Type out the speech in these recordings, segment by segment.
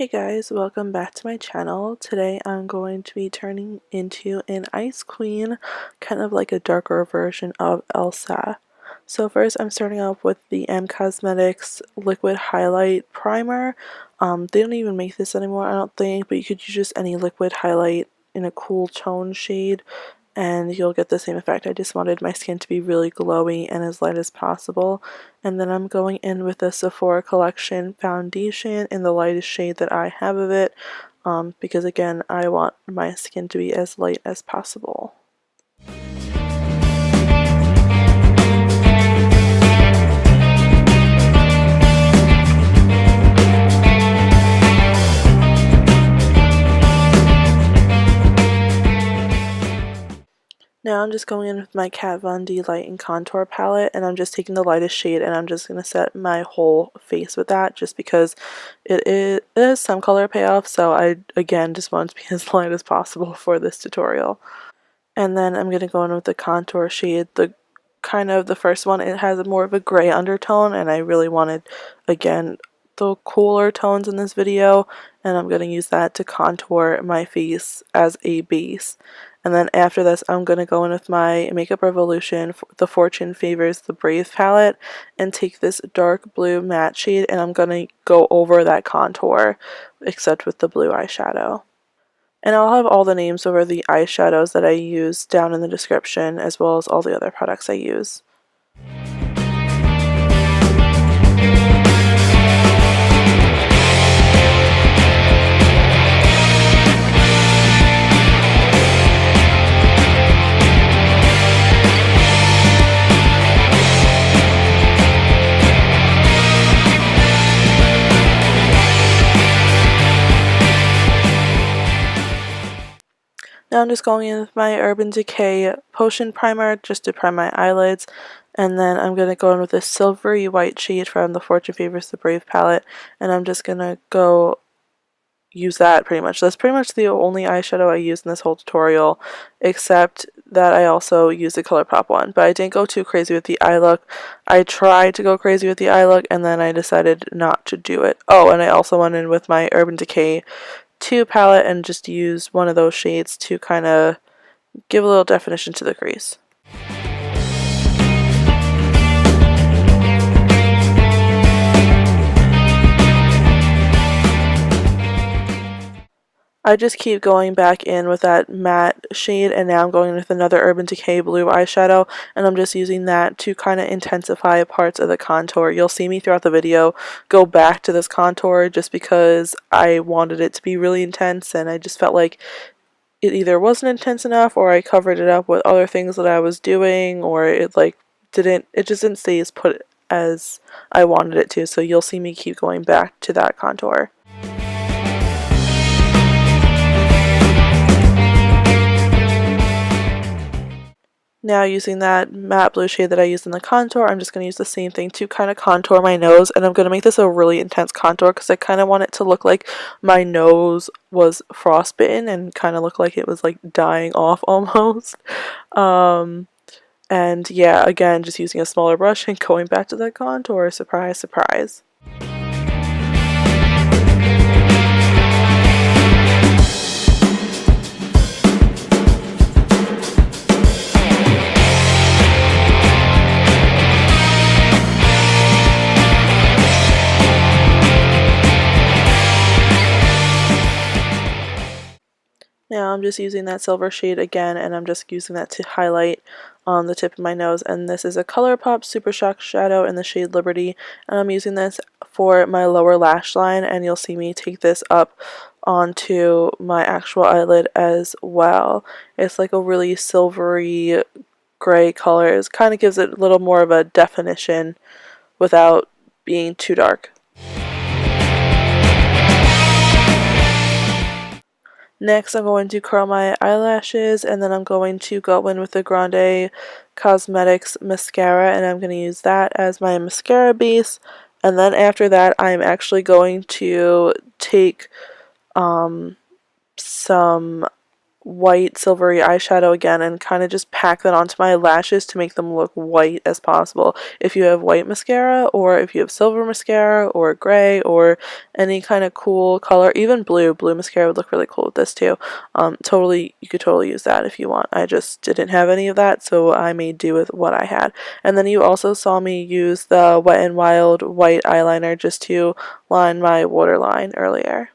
Hey guys, welcome back to my channel. Today I'm going to be turning into an ice queen, kind of like a darker version of Elsa. So first I'm starting off with the M Cosmetics Liquid Highlight Primer. They don't even make this anymore, I don't think, but you could use just any liquid highlight in a cool tone shade and you'll get the same effect. I just wanted my skin to be really glowy and as light as possible. And then I'm going in with the Sephora Collection foundation in the lightest shade that I have of it, because again, I want my skin to be as light as possible. Now I'm just going in with my Kat Von D Light and Contour palette, and I'm just taking the lightest shade and I'm just going to set my whole face with that just because it is some color payoff, so I again just want it to be as light as possible for this tutorial. And then I'm going to go in with the contour shade, the first one. It has more of a gray undertone and I really wanted, again, the cooler tones in this video, and I'm going to use that to contour my face as a base. And then after this I'm going to go in with my Makeup Revolution The Fortune Favors the Brave palette and take this dark blue matte shade and I'm going to go over that contour except with the blue eyeshadow. And I'll have all the names over the eyeshadows that I use down in the description, as well as all the other products I use. Now I'm just going in with my Urban Decay Potion Primer just to prime my eyelids, and then I'm going to go in with this silvery white shade from the Fortune Favors the Brave palette, and I'm just going to go use that pretty much. That's pretty much the only eyeshadow I use in this whole tutorial, except that I also use the ColourPop one, but I didn't go too crazy with the eye look. I tried to go crazy with the eye look and then I decided not to do it. Oh, and I also went in with my Urban Decay 2 palette and just used one of those shades to kind of give a little definition to the crease. I just keep going back in with that matte shade, and now I'm going in with another Urban Decay blue eyeshadow, and I'm just using that to kind of intensify parts of the contour. You'll see me throughout the video go back to this contour just because I wanted it to be really intense, and I just felt like it either wasn't intense enough or I covered it up with other things that I was doing, or it just didn't stay as put as I wanted it to, so you'll see me keep going back to that contour. Now using that matte blue shade that I used in the contour, I'm just going to use the same thing to kind of contour my nose, and I'm going to make this a really intense contour because I kind of want it to look like my nose was frostbitten and kind of look like it was like dying off almost. And yeah, again, just using a smaller brush and going back to that contour. Surprise, surprise. Now I'm just using that silver shade again, and I'm just using that to highlight on the tip of my nose, and this is a ColourPop Super Shock Shadow in the shade Liberty, and I'm using this for my lower lash line, and you'll see me take this up onto my actual eyelid as well. It's like a really silvery gray color. It kind of gives it a little more of a definition without being too dark. Next, I'm going to curl my eyelashes, and then I'm going to go in with the Grande Cosmetics mascara, and I'm going to use that as my mascara base. And then after that, I'm actually going to take some white silvery eyeshadow again and kind of just pack that onto my lashes to make them look white as possible. If you have white mascara, or if you have silver mascara or gray or any kind of cool color, even blue mascara would look really cool with this too. Totally, you could totally use that if you want. I just didn't have any of that, so I made do with what I had. And then you also saw me use the Wet n Wild white eyeliner just to line my waterline earlier.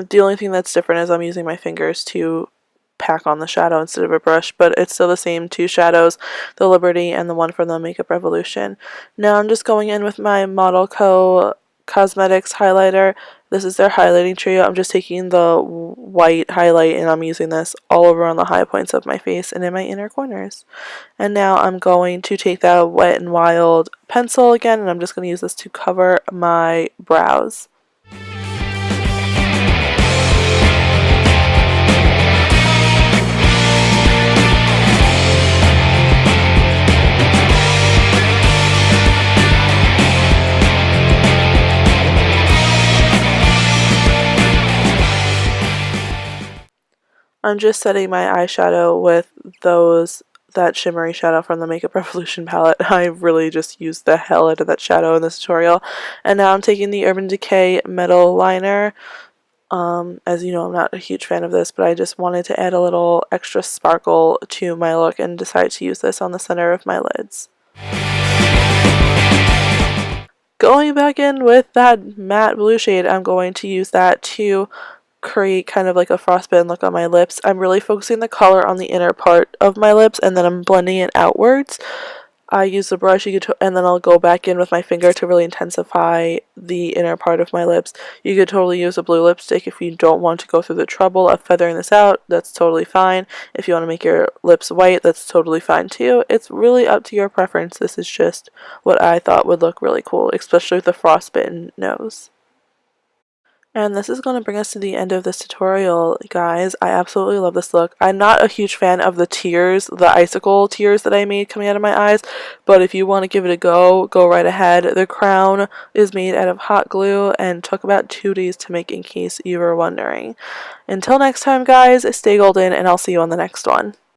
The only thing that's different is I'm using my fingers to pack on the shadow instead of a brush, but it's still the same two shadows, the Liberty and the one from the Makeup Revolution. Now I'm just going in with my Model Co. Cosmetics highlighter. This is their highlighting trio. I'm just taking the white highlight and I'm using this all over on the high points of my face and in my inner corners. And now I'm going to take that Wet n Wild pencil again, and I'm just going to use this to cover my brows. I'm just setting my eyeshadow with that shimmery shadow from the Makeup Revolution palette. I really just used the hell out of that shadow in this tutorial. And now I'm taking the Urban Decay Metal Liner. As you know, I'm not a huge fan of this, but I just wanted to add a little extra sparkle to my look and decided to use this on the center of my lids. Going back in with that matte blue shade, I'm going to use that to create kind of like a frostbitten look on my lips. I'm really focusing the color on the inner part of my lips and then I'm blending it outwards. I use the brush and then I'll go back in with my finger to really intensify the inner part of my lips. You could totally use a blue lipstick if you don't want to go through the trouble of feathering this out. That's totally fine. If you want to make your lips white, that's totally fine too. It's really up to your preference. This is just what I thought would look really cool, especially with the frostbitten nose. And this is going to bring us to the end of this tutorial, guys. I absolutely love this look. I'm not a huge fan of the tears, the icicle tears that I made coming out of my eyes, but if you want to give it a go, go right ahead. The crown is made out of hot glue and took about 2 days to make, in case you were wondering. Until next time, guys, stay golden, and I'll see you on the next one.